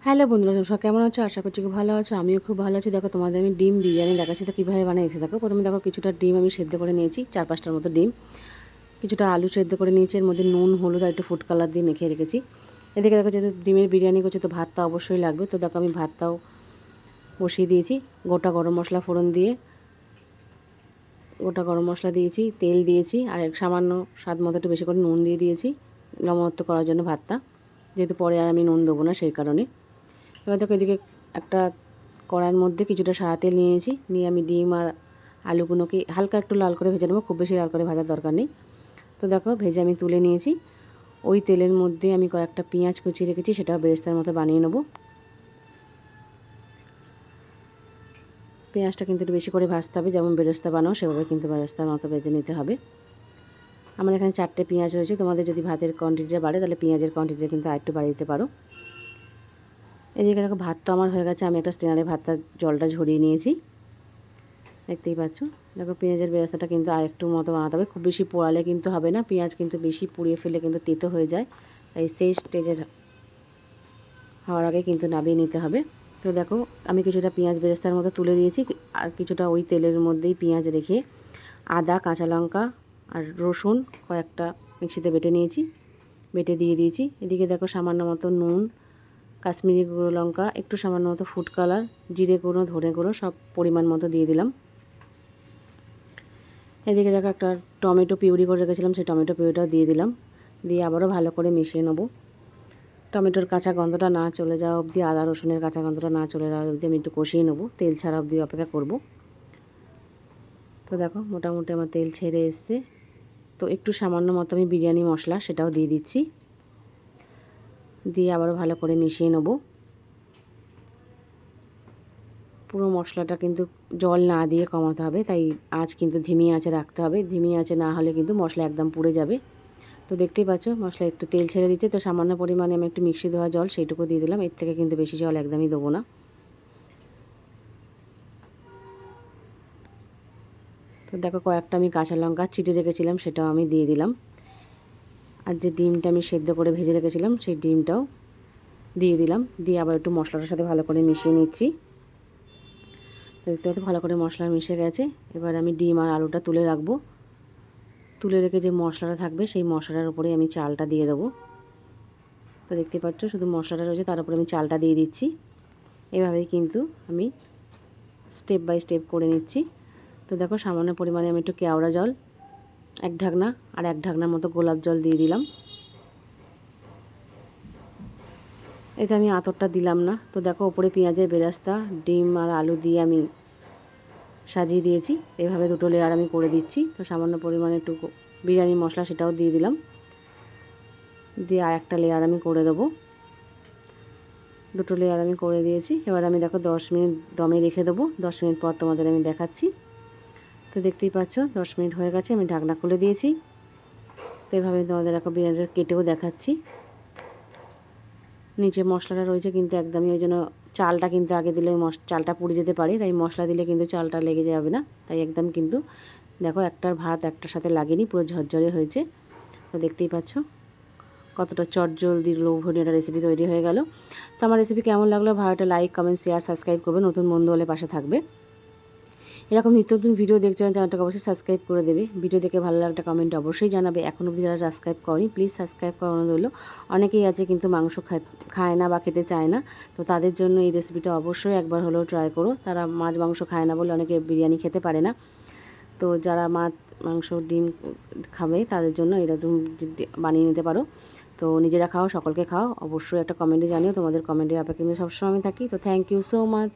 Hello বন্ধুরা, তোমরা সব কেমন আছো? আশা করছি খুব ভালো আছো। আমিও খুব ভালো আছি। দেখো, তোমাদের আমি ডিম বিরিয়ানি দেখাচ্ছি তো কীভাবে বানিয়েছি। দেখো, প্রথমে দেখো কিছুটা ডিম আমি সেদ্ধ করে নিয়েছি, 4-5টার মতো ডিম। কিছুটা আলু সেদ্ধ করে নিয়েছি, এর মধ্যে নুন, হলুদ আর একটু ফুড কালার দিয়ে মেখে রেখেছি। এদিকে দেখো, যেহেতু ডিমের বিরিয়ানি করছি তো ভাতটা অবশ্যই লাগবে, তো দেখো আমি ভাতটাও বসিয়ে দিয়েছি। গোটা গরম মশলা ফোড়ন দিয়ে গোটা গরম মশলা দিয়েছি, তেল দিয়েছি, আর সামান্য স্বাদ মতো একটু বেশি করে নুন দিয়ে দিয়েছি লবণাক্ত করার জন্য ভাতটা, যেহেতু পরে আর আমি নুন দেবো না সেই কারণে। এবার দেখো, এদিকে একটা কড়াইয়ের মধ্যে কিছুটা সাদা তেল নিয়েছি, নিয়ে আমি ডিম আর আলুগুলোকে হালকা একটু লাল করে ভেজে নেবো, খুব বেশি লাল করে ভাজার দরকার নেই। তো দেখো, ভেজে আমি তুলে নিয়েছি। ওই তেলের মধ্যে আমি কয়েকটা পেঁয়াজ কুচিয়ে রেখেছি, সেটা বেরেস্তার মতো বানিয়ে নেবো। পেঁয়াজটা কিন্তু একটু বেশি করে ভাজতে হবে, যেমন বেরেস্তা বানাও সেভাবে কিন্তু বেরেস্তার মতো ভেজে নিতে হবে। আমার এখানে 4টে পেঁয়াজ হয়েছে, তোমাদের যদি ভাতের কোয়ান্টিটিটা বাড়ে তাহলে পেঁয়াজের কোয়ান্টিটিটা কিন্তু আরেকটু বাড়িয়ে দিতে পারো। এদিকে দেখো, ভাত তো আমার হয়ে গেছে, আমি একটা স্ট্রেনারে ভাতটা জলটা ঝরিয়ে নিয়েছি, দেখতেই পাচ্ছ। দেখো, পেঁয়াজের বেরেস্তাটা কিন্তু আরেকটু মতো বানাতে হবে, খুব বেশি পোড়ালে কিন্তু হবে না, পেঁয়াজ কিন্তু বেশি পুড়িয়ে ফেলে কিন্তু তেতো হয়ে যায়, তাই সেই স্টেজের হওয়ার আগে কিন্তু নামিয়ে নিতে হবে। তো দেখো, আমি কিছুটা পেঁয়াজ বেরেস্তার মতো তুলে দিয়েছি, আর কিছুটা ওই তেলের মধ্যেই পেঁয়াজ রেখে আদা, কাঁচা লঙ্কা আর রসুন কয়েকটা মিক্সিতে বেটে নিয়েছি, বেটে দিয়ে দিয়েছি। এদিকে দেখো, সামান্য মতো নুন, কাশ্মীরি গুঁড়ো লঙ্কা, একটু সামান্য মতো ফুড কালার, জিরে গুঁড়ো, ধনে গুঁড়ো সব পরিমাণ মতো দিয়ে দিলাম। এদিকে দেখো, একটা টমেটো পিউরি করে রেখেছিলাম, সেই টমেটো পিউরিটাও দিয়ে দিলাম, দিয়ে আবারও ভালো করে মিশিয়ে নেবো। টমেটোর কাঁচা গন্ধটা না চলে যাওয়া অবধি, আদা রসুনের কাঁচা গন্ধটা না চলে যাওয়া অবধি আমি একটু কষিয়ে নেবো, তেল ছাড়া অবধি অপেক্ষা করব। তো দেখো, মোটামুটি আমার তেল ছেড়ে এসছে, তো একটু সামান্য মতো আমি বিরিয়ানি মশলা সেটাও দিয়ে দিচ্ছি, দিয়ে আবারও ভালো করে মিশিয়ে নেবো। পুরো মশলাটা কিন্তু জল না দিয়ে কমাতে হবে, তাই আঁচ কিন্তু ধিমি আঁচে রাখতে হবে, ধিমি আঁচে না হলে কিন্তু মশলা একদম পুড়ে যাবে। তো দেখতেই পাচ্ছ, মশলা একটু তেল ছেড়ে দিচ্ছে, তো সামান্য পরিমাণে আমি একটু মিক্সি দেওয়া জল সেইটুকু দিয়ে দিলাম, এর থেকে কিন্তু বেশি জল একদমই দেবো না। তো দেখো, কয়েকটা আমি কাঁচা লঙ্কা চিটে রেখেছিলাম সেটাও আমি দিয়ে দিলাম, আর যে ডিমটা আমি সেদ্ধ করে ভেজে রেখেছিলাম সেই ডিমটাও দিয়ে দিলাম, দিয়ে আবার একটু মশলাটার সাথে ভালো করে মিশিয়ে নিচ্ছি। তো দেখতে পাচ্ছি ভালো করে মশলা মিশে গেছে, এবার আমি ডিম আর আলুটা তুলে রাখবো, তুলে রেখে যে মশলাটা থাকবে সেই মশলাটার উপরে আমি চালটা দিয়ে দেবো। তো দেখতে পাচ্ছ, শুধু মশলাটা রয়েছে, তার উপরে আমি চালটা দিয়ে দিচ্ছি। এভাবেই কিন্তু আমি স্টেপ বাই স্টেপ করে নিচ্ছি। তো দেখো, সামান্য পরিমাণে আমি একটু কেওড়া জল 1 ঢাকনা আর 1 ঢাকনার মতো গোলাপ জল দিয়ে দিলাম। এতে আমি আতরটা দিলাম না। তো দেখো, ওপরে পেঁয়াজের বেরেস্তা, ডিম আর আলু দিয়ে আমি সাজিয়ে দিয়েছি, এভাবে দুটো লেয়ার আমি করে দিচ্ছি। তো সামান্য পরিমাণে একটু বিরিয়ানি মশলা সেটাও দিয়ে দিলাম, দিয়ে আর একটা লেয়ার আমি করে দেবো। দুটো লেয়ার আমি করে দিয়েছি, এবার আমি দেখো 10 মিনিট দমে রেখে দেবো, 10 মিনিট পর তোমাদের আমি দেখাচ্ছি। তো দেখতেই পাচ্ছ 10 মিনিট হয়ে গেছে, আমি ঢাকনা খুলে দিয়েছি। তো এভাবে তোমাদের এখন বিরিয়ানিটা কেটেও দেখাচ্ছি। নিচে মশলাটা রয়েছে কিন্তু একদমই, ওই জন্য চালটা কিন্তু আগে দিলে চালটা পুড়ে যেতে পারে, তাই মশলা দিলে কিন্তু চালটা লেগে যাবে না, তাই একদম কিন্তু দেখো, একটার ভাত একটার সাথে লাগেনি, পুরো ঝরঝরে হয়েছে। তো দেখতেই পাচ্ছ কতটা চটজলদি লোভনীয় একটা রেসিপি তৈরি হয়ে গেল। তো আমার রেসিপি কেমন লাগলো, ভালোটা লাইক, কমেন্ট, শেয়ার, সাবস্ক্রাইব করবে, নতুন বন্ধু হলে পাশে থাকবে। এরকম নিত্য নতুন ভিডিও দেখতে হলে চ্যানেলটাকে অবশ্যই সাবস্ক্রাইব করে দেবে। ভিডিও দেখে ভালো লাগলে একটা কমেন্ট অবশ্যই জানাবে। এখন অবধি যারা সাবস্ক্রাইব করেনি প্লিজ সাবস্ক্রাইব করানো রইল। অনেকেই আছে কিন্তু মাংস খায় না বা খেতে চায় না, তো তাদের জন্য এই রেসিপিটা অবশ্যই একবার হলেও ট্রাই করো। তারা মাছ মাংস খায় না বলে অনেকে বিরিয়ানি খেতে পারে না, তো যারা মাছ মাংস ডিম খাবে তাদের জন্য এরকম বানিয়ে নিতে পারো। তো নিজেরা খাও, সকলকে খাও, অবশ্যই একটা কমেন্টে জানিও, তোমাদের কমেন্টের অপেক্ষা কিন্তু সবসময় আমি থাকি। তো থ্যাংক ইউ সো মাচ।